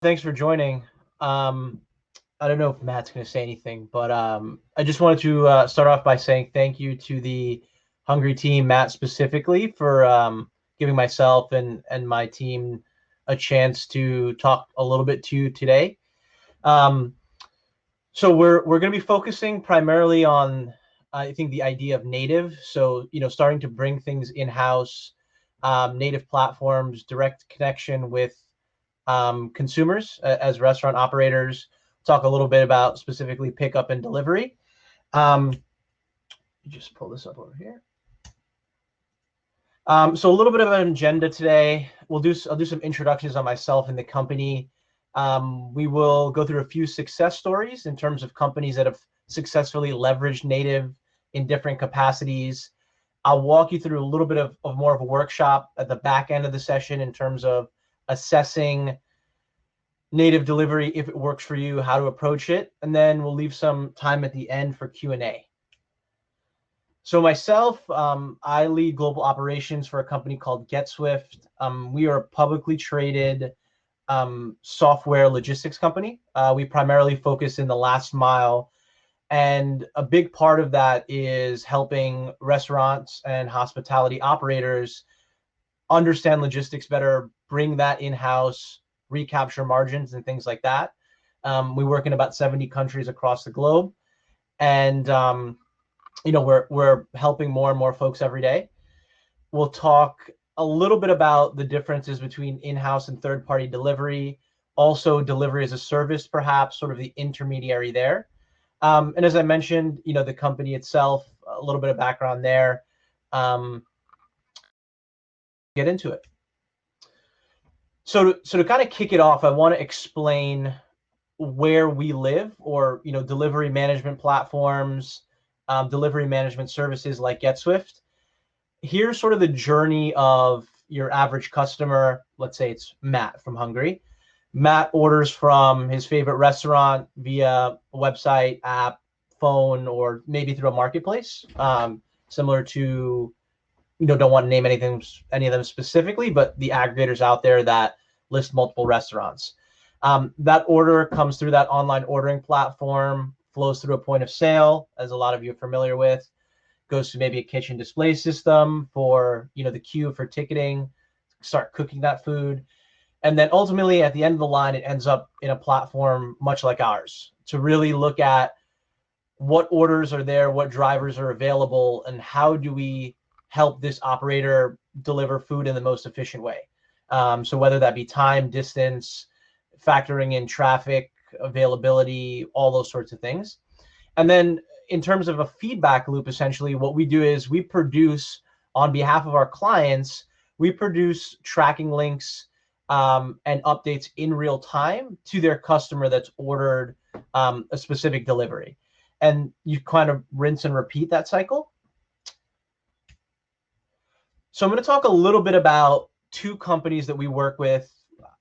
Thanks for joining. Um, I don't know if Matt's going to say anything, but I just wanted to start off by saying thank you to the Hungry team, Matt specifically, for giving myself and my team a chance to talk a little bit to you today. Um, so we're going to be focusing primarily on, I think, the idea of native. So starting to bring things in house, native platforms, direct connection with consumers as restaurant operators. Talk a little bit about specifically pickup and delivery. Um, just pull this up over here. So a little bit of an agenda today. I'll do some introductions on myself and the company. We will go through a few success stories in terms of companies that have successfully leveraged native in different capacities. I'll walk you through a little bit of more of a workshop at the back end of the session in terms of assessing native delivery, if it works for you, how to approach it, and then we'll leave some time at the end for Q&A. So myself, I lead global operations for a company called Getswift. We are a publicly traded software logistics company. We primarily focus in the last mile, and a big part of that is helping restaurants and hospitality operators understand logistics better, bring that in-house, recapture margins and things like that. We work in about 70 countries across the globe, and we're helping more and more folks every day. We'll talk a little bit about the differences between in-house and third-party delivery, also delivery as a service, perhaps sort of the intermediary there. And as I mentioned, the company itself, a little bit of background there. Get into it. So to kind of kick it off, I want to explain where we live, or delivery management platforms, delivery management services like Getswift. Here's sort of the journey of your average customer. Let's say it's Matt from Hungary. Matt orders from his favorite restaurant via a website, app, phone, or maybe through a marketplace, similar to, don't want to name any of them specifically, but the aggregators out there that list multiple restaurants. That order comes through that online ordering platform, flows through a point of sale, as a lot of you are familiar with, goes to maybe a kitchen display system for, the queue for ticketing, start cooking that food. And then ultimately at the end of the line, it ends up in a platform much like ours to really look at what orders are there, what drivers are available, and how do we help this operator deliver food in the most efficient way. So whether that be time, distance, factoring in traffic, availability, all those sorts of things. And then in terms of a feedback loop, essentially what we do is we produce, on behalf of our clients, we produce tracking links and updates in real time to their customer that's ordered a specific delivery. And you kind of rinse and repeat that cycle. So I'm going to talk a little bit about two companies that we work with.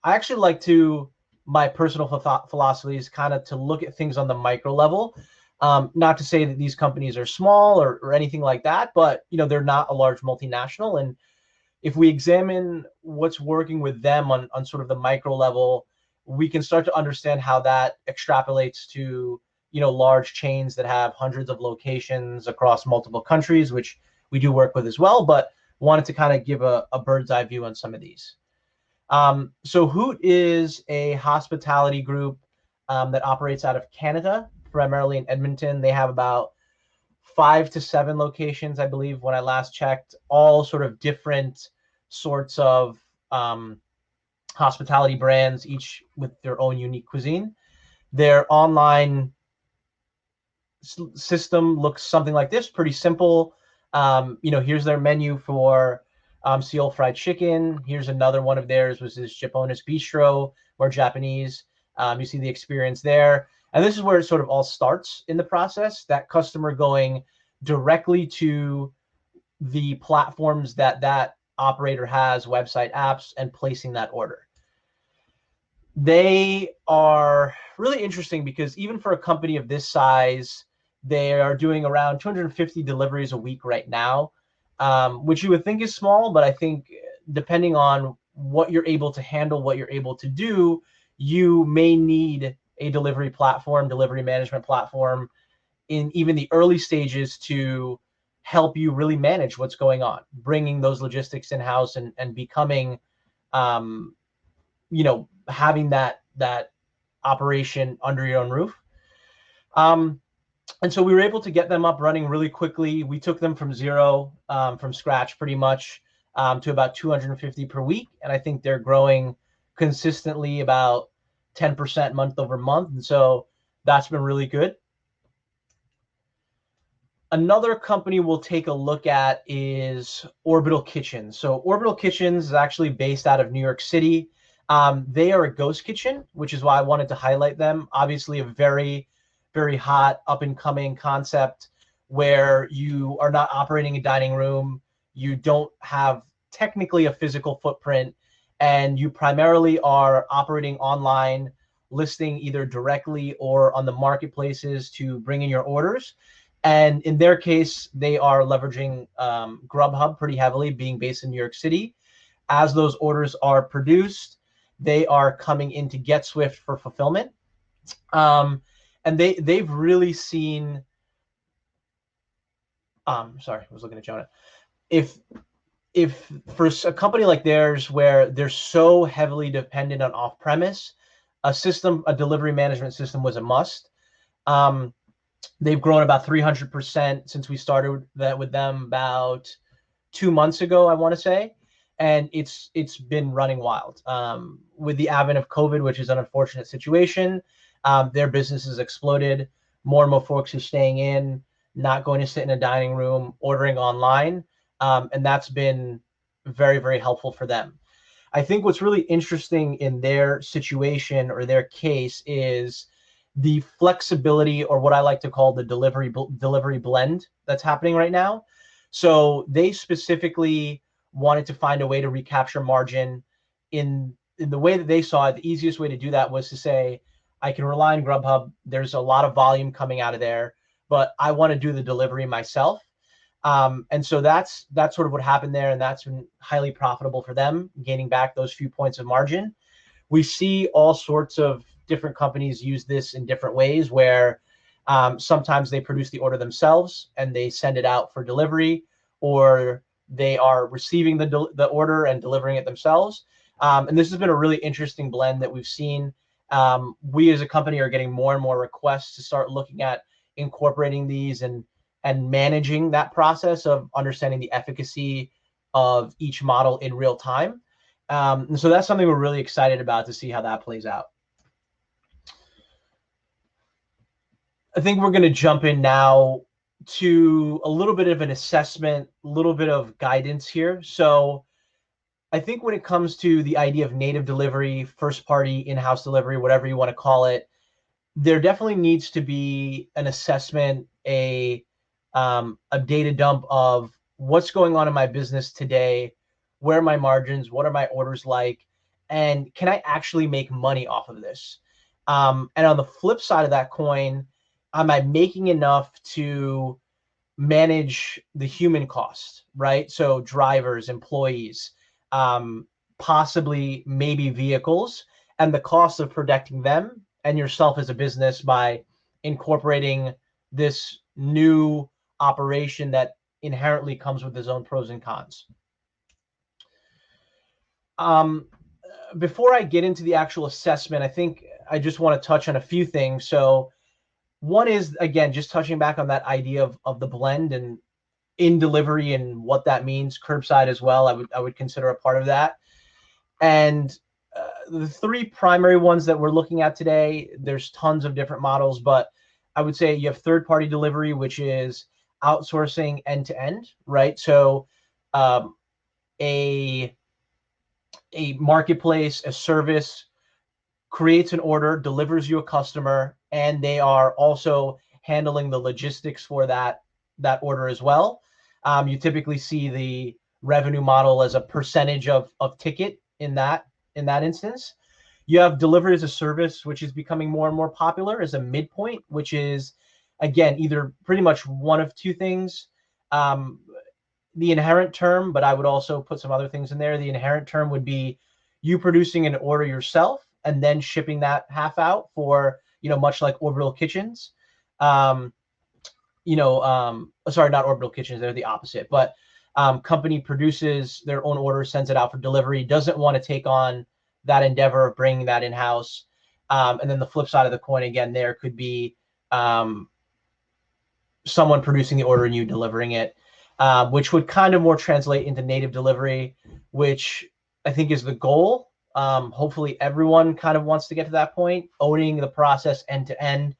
I actually like to, my personal philosophy is kind of to look at things on the micro level. Not to say that these companies are small or anything like that, but they're not a large multinational. And if we examine what's working with them on sort of the micro level, we can start to understand how that extrapolates to large chains that have hundreds of locations across multiple countries, which we do work with as well, but wanted to kind of give a bird's eye view on some of these. So Hoot is a hospitality group that operates out of Canada, primarily in Edmonton. They have about 5 to 7 locations, I believe, when I last checked, all sort of different sorts of hospitality brands, each with their own unique cuisine. Their online system looks something like this, pretty simple. Here's their menu for Seoul fried chicken. Here's another one of theirs, which is Japona's Bistro, more Japanese. You see the experience there. And this is where it sort of all starts in the process, that customer going directly to the platforms that operator has, website, apps, and placing that order. They are really interesting because even for a company of this size, they are doing around 250 deliveries a week right now, which you would think is small, but I think depending on what you're able to handle, what you're able to do, you may need a delivery platform, delivery management platform in even the early stages to help you really manage what's going on, bringing those logistics in-house and becoming, having that operation under your own roof. And so we were able to get them up running really quickly. We took them from zero, from scratch pretty much, to about 250 per week. And I think they're growing consistently about 10% month over month. And so that's been really good. Another company we'll take a look at is Orbital Kitchen. So Orbital Kitchen is actually based out of New York City. They are a ghost kitchen, which is why I wanted to highlight them. Obviously a very, very hot up and coming concept where you are not operating a dining room. You don't have technically a physical footprint, and you primarily are operating online, listing either directly or on the marketplaces to bring in your orders. And in their case, they are leveraging Grubhub pretty heavily, being based in New York City. As those orders are produced, they are coming into Getswift for fulfillment. And they've really seen, sorry, I was looking at Jonah. If for a company like theirs, where they're so heavily dependent on off-premise, a delivery management system was a must. They've grown about 300% since we started that with them about 2 months ago, I want to say, and it's been running wild. With the advent of COVID, which is an unfortunate situation, their business has exploded. More and more folks are staying in, not going to sit in a dining room, ordering online, and that's been very, very helpful for them. I think what's really interesting in their situation or their case is the flexibility, or what I like to call the delivery blend that's happening right now. So they specifically wanted to find a way to recapture margin. In the way that they saw it, the easiest way to do that was to say, I can rely on Grubhub. There's a lot of volume coming out of there, but I want to do the delivery myself. And so that's sort of what happened there, and that's been highly profitable for them, gaining back those few points of margin. We see all sorts of different companies use this in different ways, where sometimes they produce the order themselves and they send it out for delivery, or they are receiving the order and delivering it themselves. And this has been a really interesting blend that we've seen. We as a company are getting more and more requests to start looking at incorporating these and managing that process of understanding the efficacy of each model in real time. And so that's something we're really excited about, to see how that plays out. I think we're going to jump in now to a little bit of an assessment, a little bit of guidance here. So I think when it comes to the idea of native delivery, first party, in-house delivery, whatever you want to call it, there definitely needs to be an assessment, a data dump of what's going on in my business today, where are my margins, what are my orders like, and can I actually make money off of this? And on the flip side of that coin, am I making enough to manage the human cost, right? So drivers, employees, possibly maybe vehicles, and the cost of protecting them and yourself as a business by incorporating this new operation that inherently comes with its own pros and cons. Before I get into the actual assessment, I think I just want to touch on a few things. So one is, again, just touching back on that idea of the blend and in delivery and what that means, curbside as well. I would consider a part of that. And the three primary ones that we're looking at today, there's tons of different models, but I would say you have third-party delivery, which is outsourcing end-to-end, right? So a marketplace, a service creates an order, delivers you a customer, and they are also handling the logistics for that order as well. You typically see the revenue model as a percentage of ticket in that instance. You have delivery as a service, which is becoming more and more popular as a midpoint, which is, again, either pretty much one of two things. The inherent term, but I would also put some other things in there. The inherent term would be you producing an order yourself, and then shipping that half out for, much like Orbital Kitchens. Sorry, not Orbital Kitchens, they're the opposite, but company produces their own order, sends it out for delivery, doesn't want to take on that endeavor of bringing that in-house. And then the flip side of the coin, again, there could be someone producing the order and you delivering it, which would kind of more translate into native delivery, which I think is the goal. Hopefully everyone kind of wants to get to that point, owning the process end to end,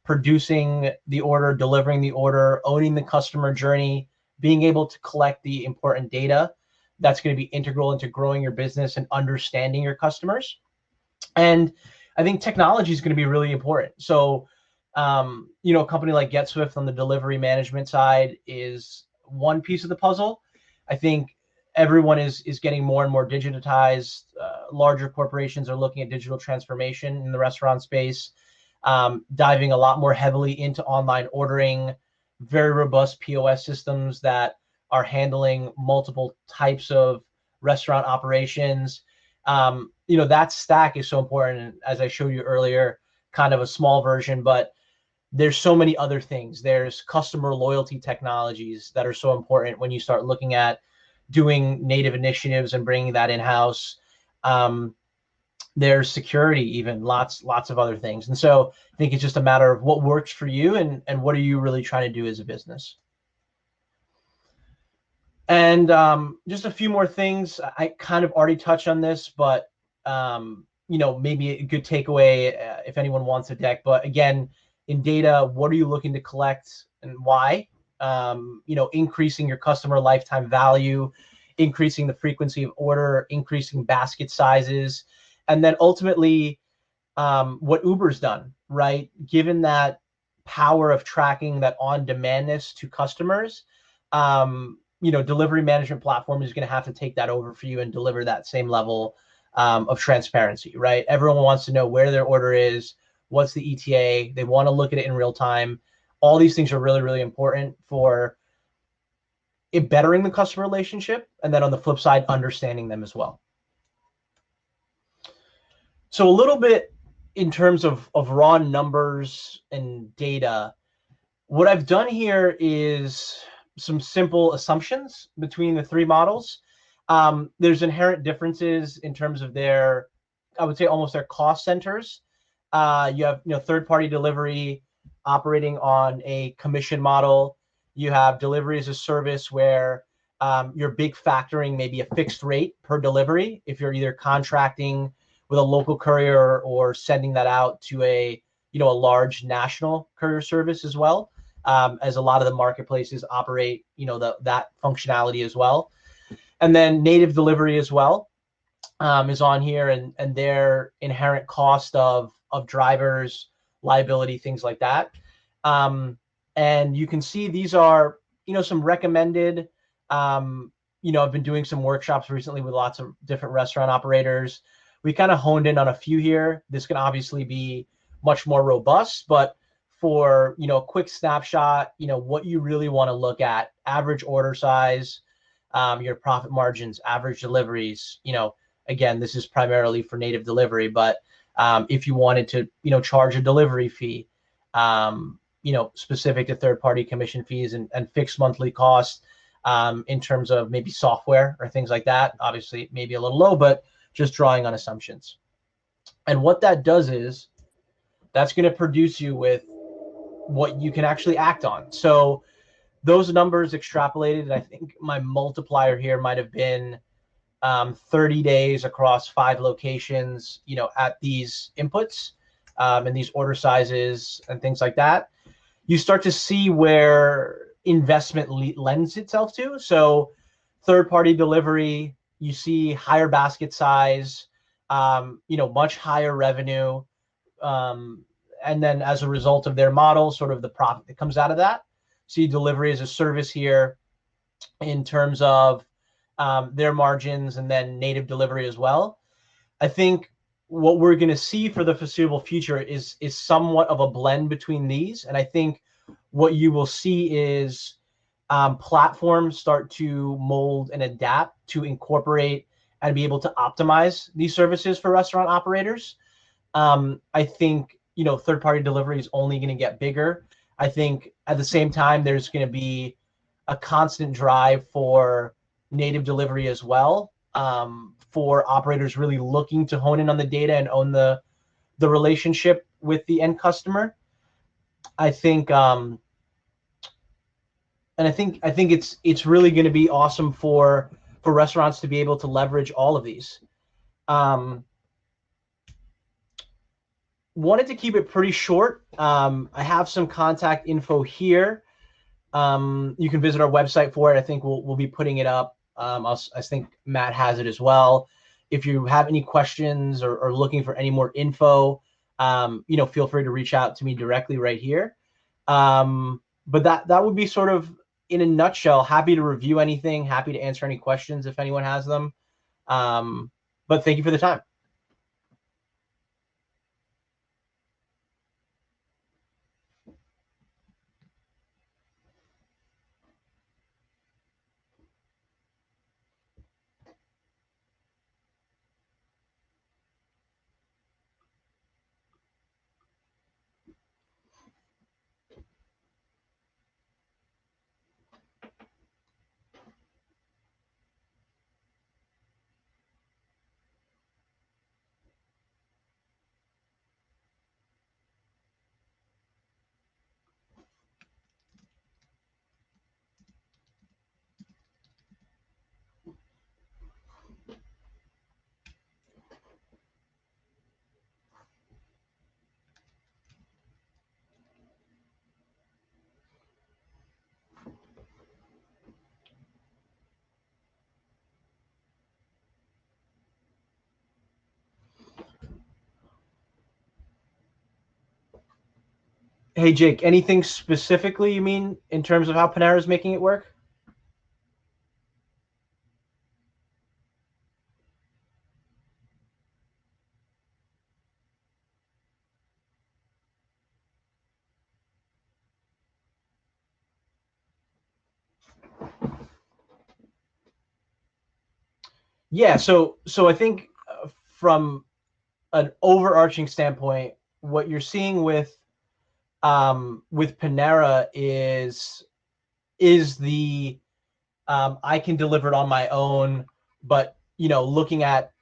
producing the order, delivering the order, owning the customer journey, being able to collect the important data that's going to be integral into growing your business and understanding your customers. And I think technology is going to be really important. So, a company like Getswift on the delivery management side is one piece of the puzzle. I think everyone is getting more and more digitized. Larger corporations are looking at digital transformation in the restaurant space, diving a lot more heavily into online ordering, very robust POS systems that are handling multiple types of restaurant operations. That stack is so important. As I showed you earlier, kind of a small version, but there's so many other things. There's customer loyalty technologies that are so important when you start looking at doing native initiatives and bringing that in-house. There's security, even lots of other things. And so I think it's just a matter of what works for you and what are you really trying to do as a business. And just a few more things. I kind of already touched on this, but maybe a good takeaway if anyone wants a deck. But again, in data, what are you looking to collect and why? Increasing your customer lifetime value, increasing the frequency of order, increasing basket sizes, and then ultimately what Uber's done, right? Given that power of tracking that on-demandness to customers, delivery management platform is going to have to take that over for you and deliver that same level of transparency, right? Everyone wants to know where their order is, what's the ETA. They want to look at it in real time. All these things are really, really important for it bettering the customer relationship. And then on the flip side, understanding them as well. So a little bit in terms of raw numbers and data, what I've done here is some simple assumptions between the three models. There's inherent differences in terms of their, I would say almost their cost centers. You have third-party delivery operating on a commission model. You have delivery as a service where your big factoring may be a fixed rate per delivery if you're either contracting with a local courier or sending that out to a large national courier service as well, as a lot of the marketplaces operate that functionality as well. And then native delivery as well is on here, and their inherent cost of drivers, liability, things like that. And you can see these are some recommended. I've been doing some workshops recently with lots of different restaurant operators. We kind of honed in on a few here. This can obviously be much more robust, but for a quick snapshot, what you really want to look at: average order size, your profit margins, average deliveries. Again, this is primarily for native delivery, but if you wanted to charge a delivery fee, specific to third-party commission fees and fixed monthly costs, in terms of maybe software or things like that, obviously maybe a little low, but just drawing on assumptions. And what that does is that's going to produce you with what you can actually act on. So those numbers extrapolated, I think my multiplier here might have been 30 days across 5 locations, at these inputs and these order sizes and things like that. You start to see where investment lends itself to. So third-party delivery, you see higher basket size, much higher revenue. And then as a result of their model, sort of the profit that comes out of that. See delivery as a service here in terms of their margins, and then native delivery as well. I think what we're going to see for the foreseeable future is somewhat of a blend between these. And I think what you will see is platforms start to mold and adapt to incorporate and be able to optimize these services for restaurant operators. I think, third-party delivery is only going to get bigger. I think at the same time, there's going to be a constant drive for native delivery as well, for operators really looking to hone in on the data and own the relationship with the end customer. I think, and I think it's really going to be awesome for restaurants to be able to leverage all of these. Wanted to keep it pretty short. I have some contact info here. You can visit our website for it. I think we'll be putting it up. I think Matt has it as well. If you have any questions or looking for any more info, feel free to reach out to me directly right here. But that would be sort of in a nutshell. Happy to review anything. Happy to answer any questions if anyone has them. But thank you for the time. Hey, Jake, anything specifically you mean in terms of how Panera is making it work? Yeah, so I think from an overarching standpoint, what you're seeing with Panera is the I can deliver it on my own, but looking at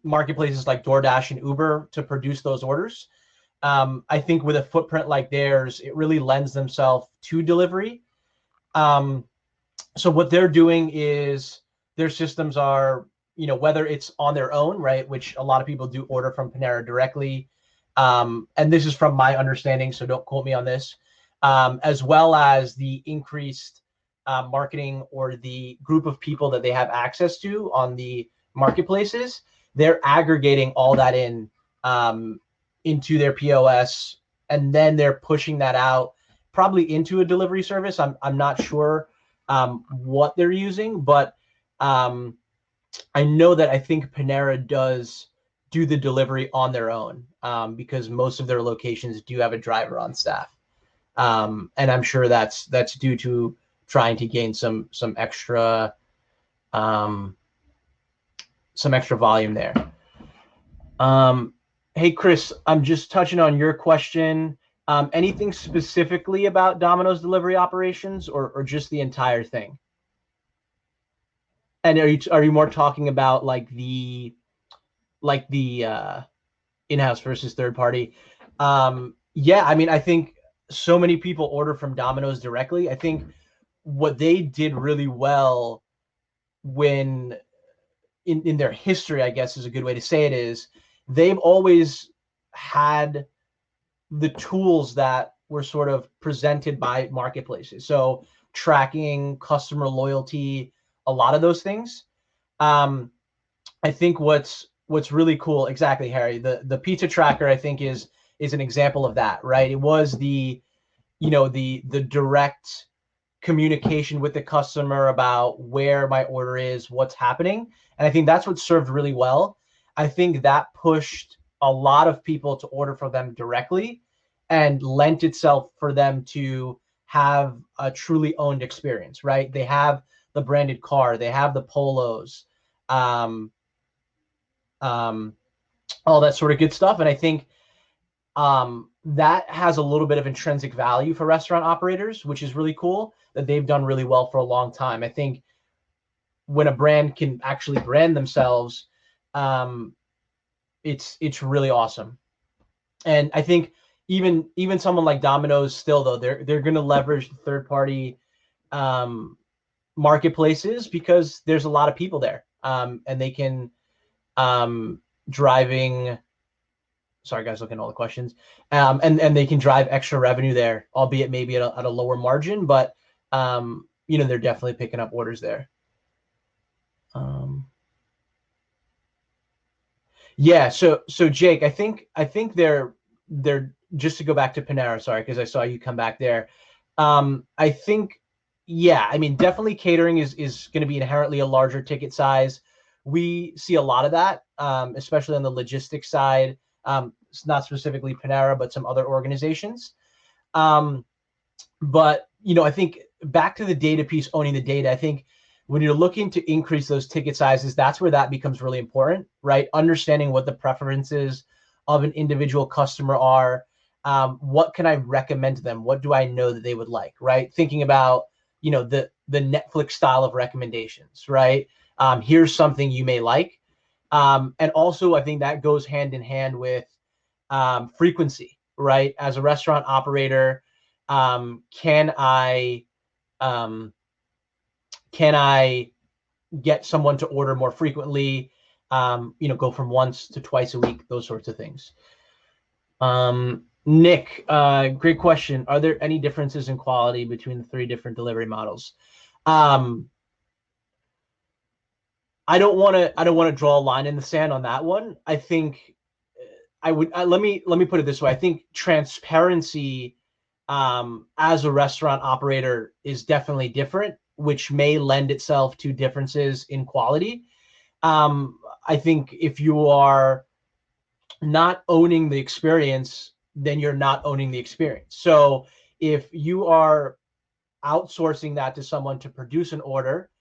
marketplaces like DoorDash and Uber to produce those orders. I think with a footprint like theirs, it really lends themselves to delivery. So what they're doing is their systems are, whether it's on their own, right, which a lot of people do order from Panera directly. And this is from my understanding, so don't quote me on this, as well as the increased marketing or the group of people that they have access to on the marketplaces. They're aggregating all that into their POS, and then they're pushing that out probably into a delivery service. I'm not sure what they're using, but I know that I think Panera does do the delivery on their own, because most of their locations do have a driver on staff, and I'm sure that's due to trying to gain some extra volume there. Hey Chris, I'm just touching on your question. Anything specifically about Domino's delivery operations, or just the entire thing? And are you more talking about like the in-house versus third party? Yeah, I mean, I think so many people order from Domino's directly. I think what they did really well when in their history, I guess is a good way to say it, is they've always had the tools that were sort of presented by marketplaces. So tracking, customer loyalty, a lot of those things. I think what's really cool, exactly, Harry, the pizza tracker, I think is an example of that, right? It was the direct communication with the customer about where my order is, what's happening. And I think that's what served really well. I think that pushed a lot of people to order from them directly and lent itself for them to have a truly owned experience, right? They have the branded car, they have the polos, um, um, all that sort of good stuff. And I think that has a little bit of intrinsic value for restaurant operators, which is really cool, that they've done really well for a long time. I think when a brand can actually brand themselves, it's really awesome. And I think even someone like Domino's still, though, they're going to leverage the third party marketplaces because there's a lot of people there, and they can driving. Sorry, guys, looking at all the questions. And they can drive extra revenue there, albeit maybe at a lower margin, but they're definitely picking up orders there. Yeah, so Jake, I think they're just to go back to Panera, sorry, because I saw you come back there. I think, yeah, I mean, definitely catering is going to be inherently a larger ticket size. We see a lot of that, especially on the logistics side. It's not specifically Panera, but some other organizations. But I think back to the data piece, owning the data, I think when you're looking to increase those ticket sizes, that's where that becomes really important, right? Understanding what the preferences of an individual customer are. What can I recommend to them? What do I know that they would like, right? Thinking about, the Netflix style of recommendations, right? Here's something you may like. And also, I think that goes hand in hand with frequency, right? As a restaurant operator, can I get someone to order more frequently, go from once to twice a week, those sorts of things. Nick, great question. Are there any differences in quality between the 3 different delivery models? I don't want to draw a line in the sand on that one. I think let me put it this way. I think transparency as a restaurant operator is definitely different, which may lend itself to differences in quality. I think if you are not owning the experience, then you're not owning the experience. So if you are outsourcing that to someone to produce an order,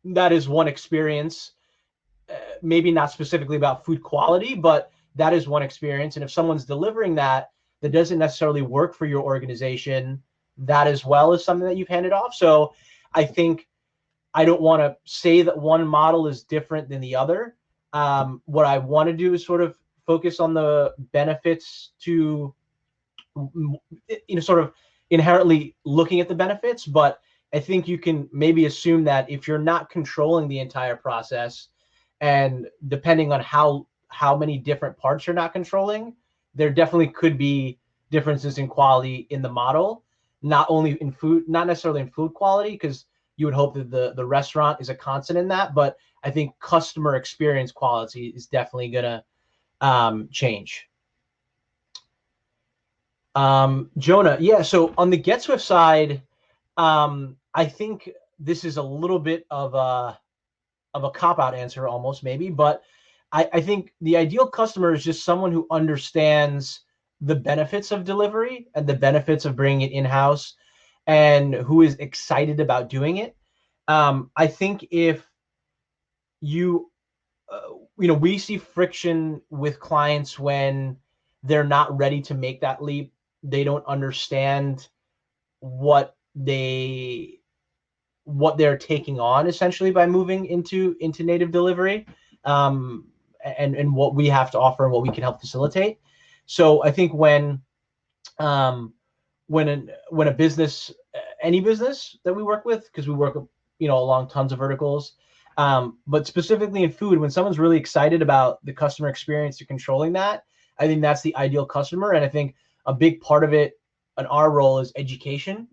that is one experience, maybe not specifically about food quality, but that is one experience. And if someone's delivering that doesn't necessarily work for your organization, that as well is something that you've handed off. So I think I don't want to say that one model is different than the other. What I want to do is sort of focus on the benefits to, sort of inherently looking at the benefits. But I think you can maybe assume that if you're not controlling the entire process, and depending on how many different parts you're not controlling, there definitely could be differences in quality in the model, not only in food, not necessarily in food quality, because you would hope that the restaurant is a constant in that, but I think customer experience quality is definitely going to change. Jonah, yeah, so on the Getswift side, I think this is a little bit of a cop-out answer almost, maybe, but I think the ideal customer is just someone who understands the benefits of delivery and the benefits of bringing it in-house, and who is excited about doing it. I think if you, we see friction with clients when they're not ready to make that leap. They don't understand what they're taking on essentially by moving into native delivery, and what we have to offer and what we can help facilitate. So I think when a business, any business that we work with, because we work along tons of verticals, but specifically in food, when someone's really excited about the customer experience to controlling that, I think that's the ideal customer. And I think a big part of it and our role is education,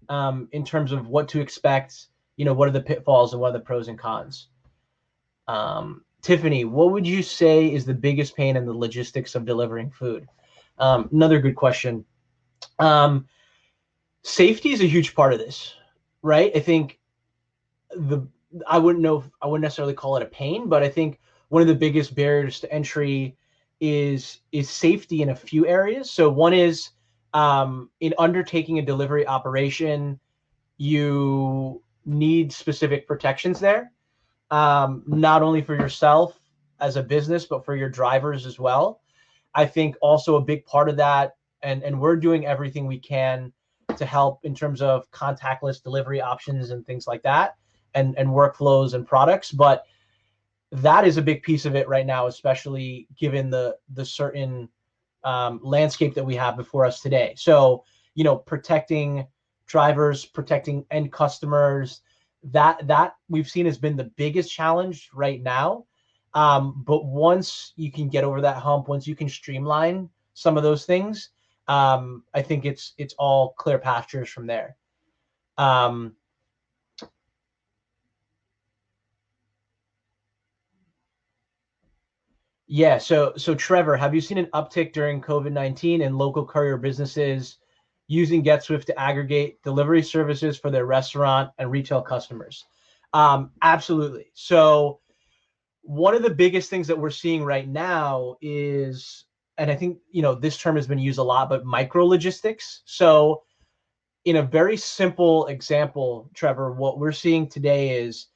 in terms of what to expect, what are the pitfalls and what are the pros and cons. Tiffany, what would you say is the biggest pain in the logistics of delivering food? Another good question. Safety is a huge part of this, right? I think I wouldn't necessarily call it a pain, but I think one of the biggest barriers to entry is safety in a few areas. So one is, in undertaking a delivery operation, you need specific protections there, not only for yourself, as a business, but for your drivers as well. I think also a big part of that, and we're doing everything we can to help in terms of contactless delivery options and things like that, and workflows and products. But that is a big piece of it right now, especially given the certain landscape that we have before us today. So, protecting drivers, protecting end customers, that we've seen has been the biggest challenge right now. But once you can get over that hump, once you can streamline some of those things, I think it's all clear pastures from there. Yeah. So Trevor, have you seen an uptick during COVID-19 in local courier businesses using Getswift to aggregate delivery services for their restaurant and retail customers? Absolutely. So one of the biggest things that we're seeing right now is, and I think, this term has been used a lot, but micro logistics. So in a very simple example, Trevor, what we're seeing today is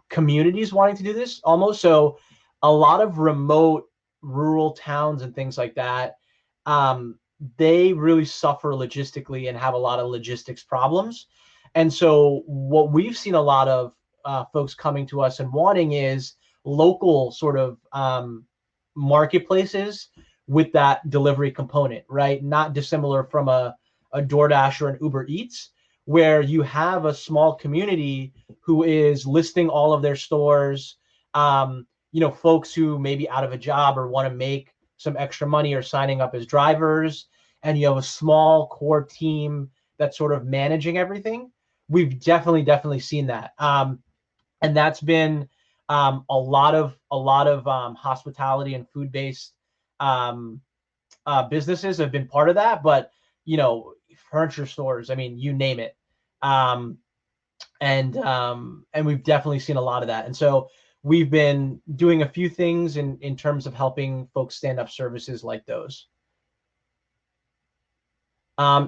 communities wanting to do this almost. So a lot of remote rural towns and things like that, they really suffer logistically and have a lot of logistics problems. And so what we've seen a lot of folks coming to us and wanting is local sort of marketplaces with that delivery component, right? Not dissimilar from a DoorDash or an Uber Eats, where you have a small community who is listing all of their stores, folks who may be out of a job or want to make some extra money or signing up as drivers, and you have a small core team that's sort of managing everything. We've definitely seen that. And that's been a lot of hospitality and food-based businesses have been part of that, but furniture stores, I mean, you name it. And we've definitely seen a lot of that. And so we've been doing a few things in terms of helping folks stand up services like those.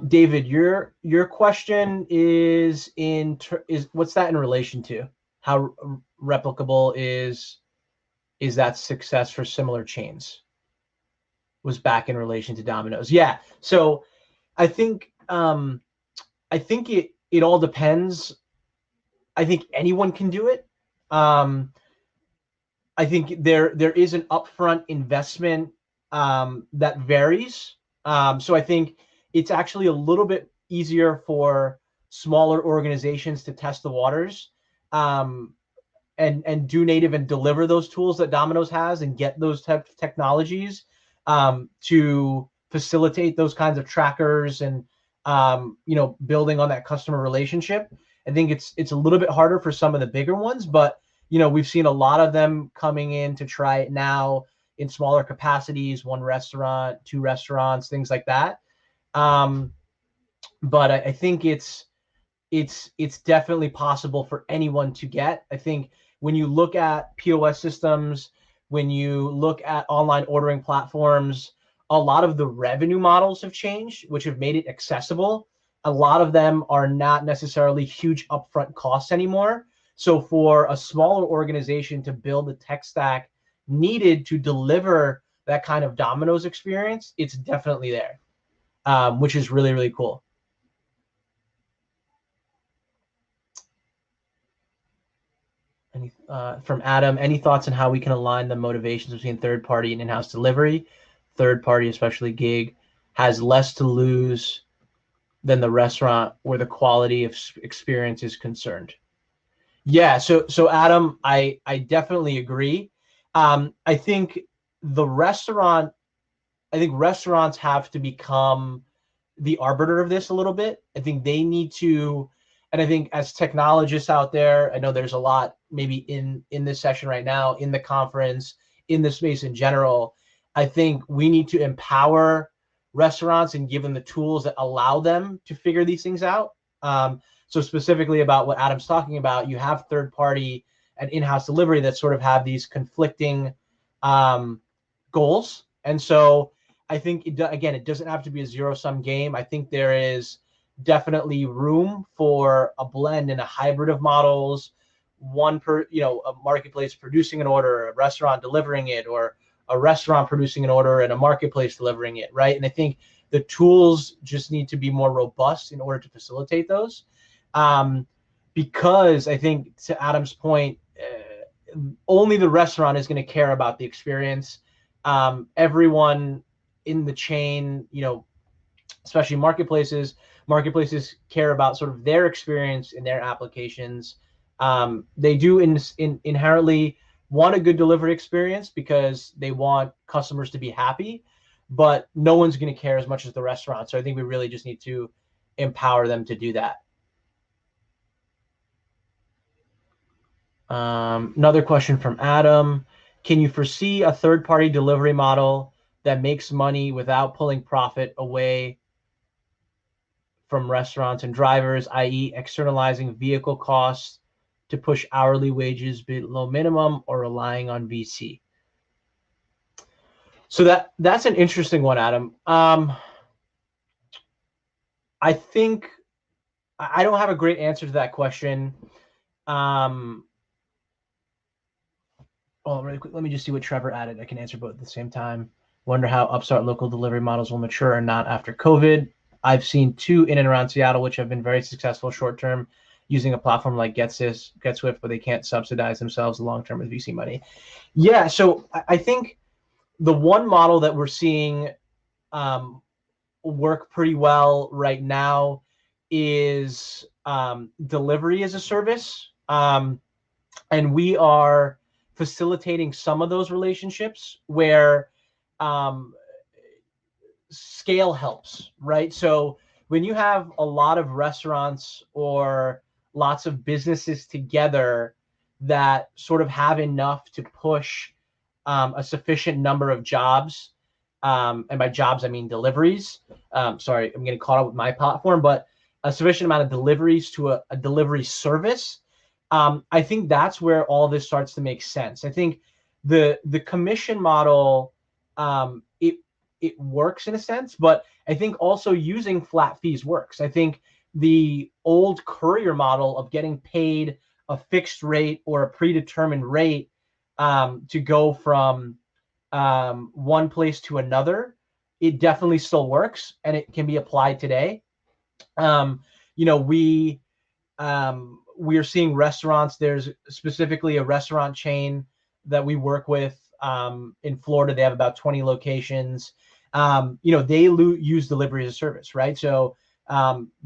David, your question is what's that in relation to? How replicable is that success for similar chains? Was back in relation to Domino's. Yeah. So I think it all depends. I think anyone can do it. I think there is an upfront investment that varies. So I think it's actually a little bit easier for smaller organizations to test the waters and do native and deliver those tools that Domino's has and get those type of technologies to facilitate those kinds of trackers and building on that customer relationship. I think it's a little bit harder for some of the bigger ones, but we've seen a lot of them coming in to try it now in smaller capacities, 1 restaurant, 2 restaurants, things like that. But I think it's definitely possible for anyone to get. I think when you look at POS systems, when you look at online ordering platforms, a lot of the revenue models have changed, which have made it accessible. A lot of them are not necessarily huge upfront costs anymore. So for a smaller organization to build the tech stack needed to deliver that kind of Domino's experience, it's definitely there, which is really, really cool. From Adam, any thoughts on how we can align the motivations between third-party and in-house delivery? Third-party, especially gig, has less to lose than the restaurant where the quality of experience is concerned. Yeah, so Adam, I definitely agree. I think restaurants have to become the arbiter of this a little bit. I think they need to, and I think as technologists out there, I know there's a lot maybe in this session right now, in the conference, in the space in general. I think we need to empower restaurants and give them the tools that allow them to figure these things out. So specifically about what Adam's talking about, you have third party and in-house delivery that sort of have these conflicting goals. And so I think, again, it doesn't have to be a zero-sum game. I think there is definitely room for a blend and a hybrid of models a marketplace producing an order, a restaurant delivering it, or a restaurant producing an order and a marketplace delivering it, right? And I think the tools just need to be more robust in order to facilitate those. Because I think, to Adam's point, only the restaurant is going to care about the experience. Everyone in the chain, especially marketplaces care about sort of their experience in their applications. They do inherently want a good delivery experience because they want customers to be happy, but no one's going to care as much as the restaurant. So I think we really just need to empower them to do that. Another question from Adam. Can you foresee a third-party delivery model that makes money without pulling profit away from restaurants and drivers, i.e. externalizing vehicle costs to push hourly wages below minimum, or relying on VC? So that's an interesting one, Adam. I think I don't have a great answer to that question. Well, really quick, let me just see what Trevor added. I can answer both at the same time. Wonder how upstart local delivery models will mature or not after COVID. I've seen 2 in and around Seattle, which have been very successful short term, using a platform like Getswift, but they can't subsidize themselves long term with VC money. Yeah, so I think the one model that we're seeing work pretty well right now is delivery as a service. And we are facilitating some of those relationships where scale helps, right? So when you have a lot of restaurants or lots of businesses together that sort of have enough to push a sufficient number of jobs, and by jobs I mean deliveries. Sorry, I'm getting caught up with my platform, but a sufficient amount of deliveries to a delivery service. I think that's where all this starts to make sense. I think the commission model, it works in a sense, but I think also using flat fees works. I think the old courier model of getting paid a fixed rate or a predetermined rate to go from one place to another, it definitely still works and it can be applied today. We are seeing restaurants. There's specifically a restaurant chain that we work with in Florida. They have about 20 locations. They use delivery as a service, right? So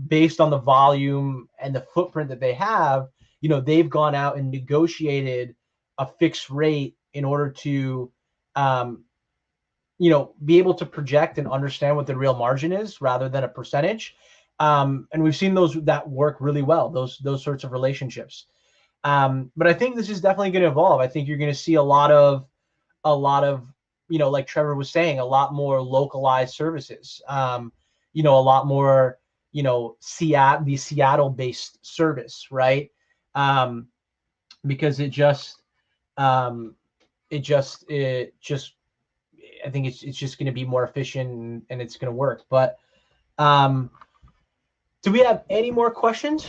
based on the volume and the footprint that they have, they've gone out and negotiated a fixed rate in order to, be able to project and understand what the real margin is rather than a percentage. And we've seen that work really well, those sorts of relationships. But I think this is definitely going to evolve. I think you're going to see a lot of, like Trevor was saying, a lot more localized services, a lot more, the Seattle-based service, right? Because I think it's just going to be more efficient and it's going to work. But do we have any more questions?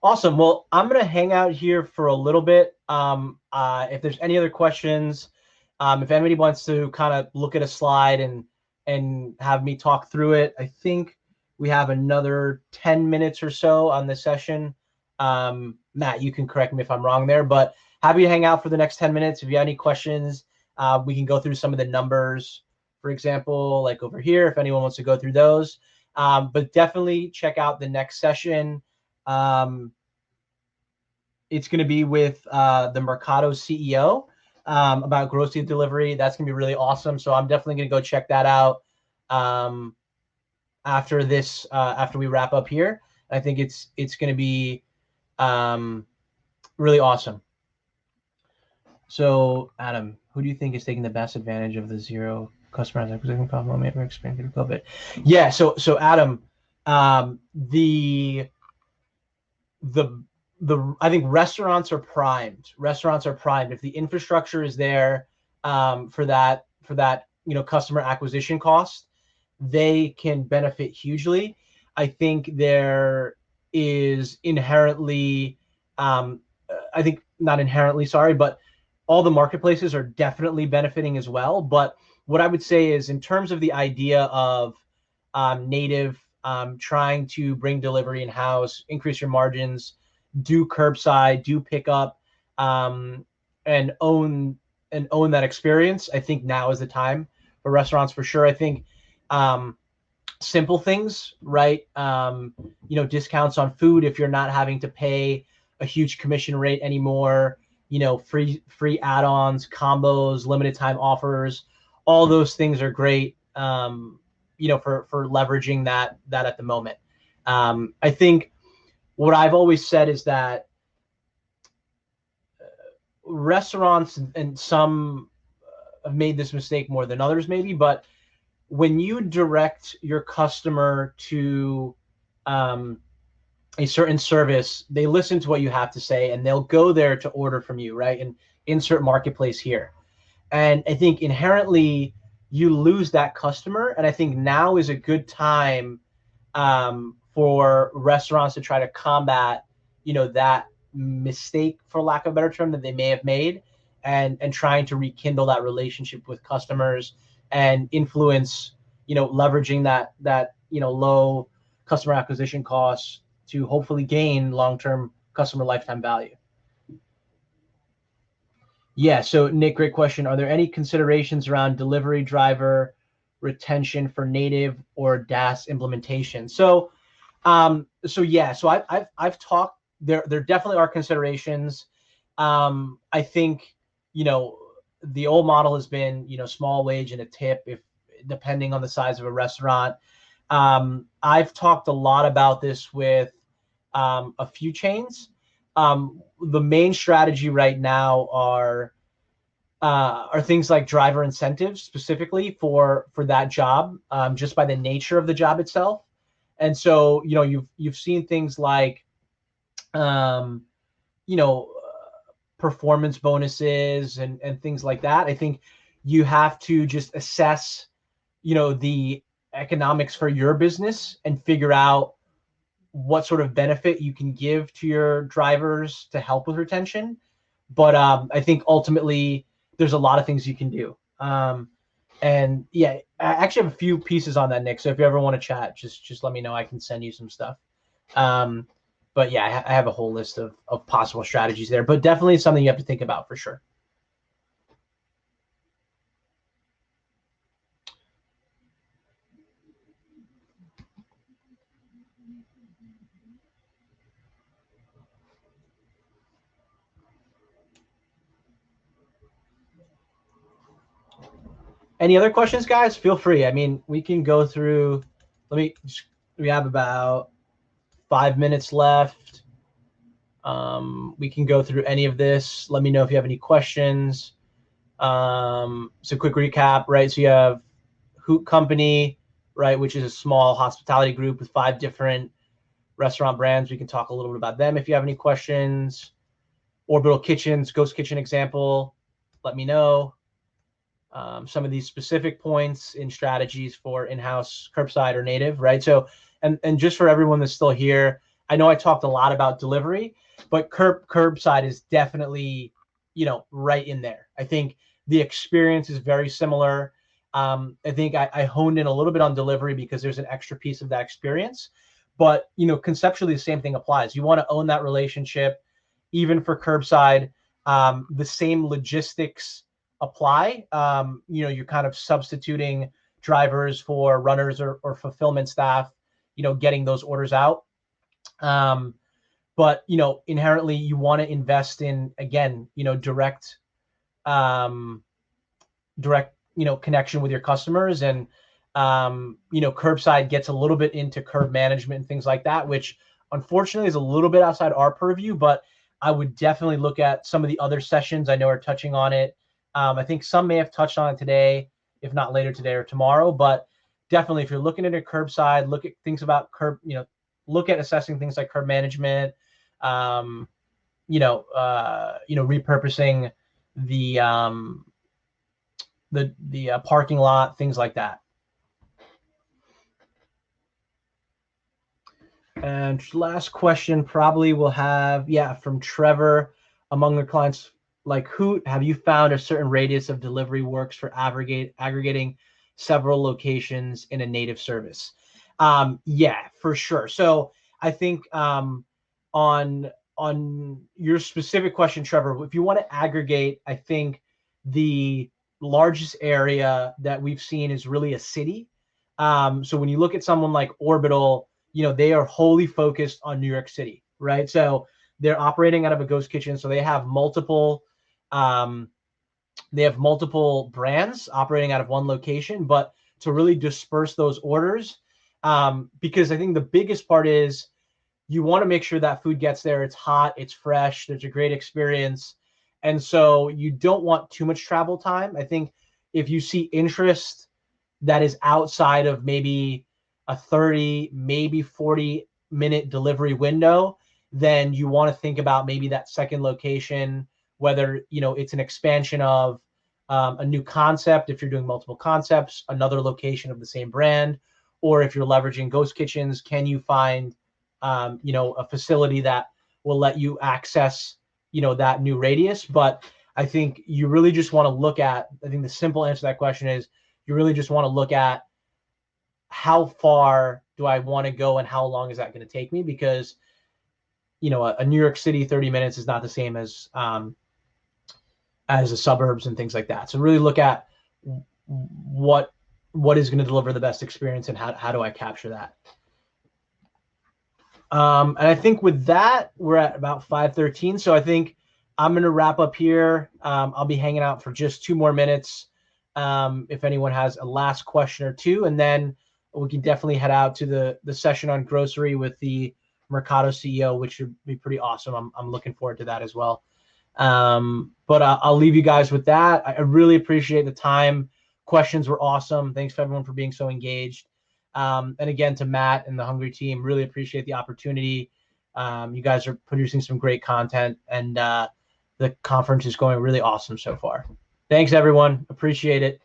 Awesome. Well, I'm going to hang out here for a little bit. If there's any other questions, if anybody wants to kind of look at a slide and have me talk through it, I think we have another 10 minutes or so on this session. Matt, you can correct me if I'm wrong there, but happy to hang out for the next 10 minutes. If you have any questions, we can go through some of the numbers, for example, like over here, if anyone wants to go through those. But definitely check out the next session. It's going to be with the Mercado CEO about grocery delivery. That's going to be really awesome. So I'm definitely going to go check that out after we wrap up here. I think it's going to be really awesome. So Adam, who do you think is taking the best advantage of the zero customer acquisition cost moment we're experiencing COVID. Yeah. So Adam, the I think restaurants are primed. Restaurants are primed. If the infrastructure is there for that customer acquisition cost, they can benefit hugely. I think there is inherently, I think not inherently, sorry, but all the marketplaces are definitely benefiting as well. But what I would say is, in terms of the idea of native trying to bring delivery in house, increase your margins, do curbside, do pickup, and own that experience, I think now is the time for restaurants for sure. I think simple things, right? Discounts on food if you're not having to pay a huge commission rate anymore. Free add-ons, combos, limited time offers. All those things are great. For leveraging that at the moment. I think what I've always said is that restaurants, and some have made this mistake more than others maybe, but when you direct your customer to a certain service, they listen to what you have to say and they'll go there to order from you, right? And insert marketplace here. And I think inherently you lose that customer. And I think now is a good time for restaurants to try to combat, that mistake, for lack of a better term, that they may have made, and trying to rekindle that relationship with customers and influence, leveraging that low customer acquisition costs to hopefully gain long-term customer lifetime value. Yeah. So Nick, great question. Are there any considerations around delivery driver retention for native or DaaS implementation? So I've talked. There definitely are considerations. I think the old model has been small wage and a tip, if depending on the size of a restaurant. I've talked a lot about this with a few chains. The main strategy right now are things like driver incentives, specifically for that job, just by the nature of the job itself. And so you've seen things like performance bonuses and things like that. I think you have to just assess the economics for your business and figure out what sort of benefit you can give to your drivers to help with retention. But I think ultimately there's a lot of things you can do. And yeah, I actually have a few pieces on that, Nick. So if you ever want to chat, just let me know. I can send you some stuff. But yeah, I have a whole list of possible strategies there, but definitely something you have to think about for sure. Any other questions, guys? Feel free. I mean, we can go through. We have about 5 minutes left. We can go through any of this. Let me know if you have any questions. So quick recap, right? So you have Hoot Company, right, which is a small hospitality group with 5 different restaurant brands. We can talk a little bit about them if you have any questions. Orbital Kitchens, Ghost Kitchen example, let me know. Some of these specific points in strategies for in-house, curbside, or native, right? So, and just for everyone that's still here, I know I talked a lot about delivery, but curbside is definitely, right in there. I think the experience is very similar. I think I honed in a little bit on delivery because there's an extra piece of that experience, but conceptually the same thing applies. You want to own that relationship, even for curbside. The same logistics apply. You're kind of substituting drivers for runners or fulfillment staff, getting those orders out. But inherently you want to invest in, again, direct connection with your customers. And curbside gets a little bit into curb management and things like that, which unfortunately is a little bit outside our purview, but I would definitely look at some of the other sessions I know are touching on it. I think some may have touched on it today. if not later today or tomorrow. But definitely, if you're looking at a curbside, look at things about look at assessing things like curb management, repurposing the parking lot, things like that. And last question probably we'll have, from Trevor. Among their clients like Hoot, have you found a certain radius of delivery works for aggregating several locations in a native service? Yeah, for sure. So I think on your specific question, Trevor, if you want to aggregate, I think the largest area that we've seen is really a city. So when you look at someone like Orbital, they are wholly focused on New York City, right? So they're operating out of a ghost kitchen. So they have multiple brands operating out of one location, but to really disperse those orders, because I think the biggest part is you want to make sure that food gets there. It's hot, it's fresh, there's a great experience. And so you don't want too much travel time. I think if you see interest that is outside of maybe a 30, maybe 40-minute delivery window, then you want to think about maybe that second location, whether it's an expansion of a new concept, if you're doing multiple concepts, another location of the same brand, or if you're leveraging ghost kitchens, can you find a facility that will let you access that new radius? But I think you really just want to look at, I think the simple answer to that question is you really just want to look at how far do I want to go and how long is that going to take me? Because a New York City 30 minutes is not the same as the suburbs and things like that. So really look at what is going to deliver the best experience and how do I capture that. And I think with that, we're at about 5:13. So I think I'm going to wrap up here. I'll be hanging out for just 2 more minutes. If anyone has a last question or two, and then we can definitely head out to the session on grocery with the Mercado CEO, which should be pretty awesome. I'm looking forward to that as well. But I'll leave you guys with that. I really appreciate the time. Questions were awesome. Thanks for everyone for being so engaged. And again, to Matt and the Hungry team, really appreciate the opportunity. You guys are producing some great content, and the conference is going really awesome so far. Thanks, everyone. Appreciate it.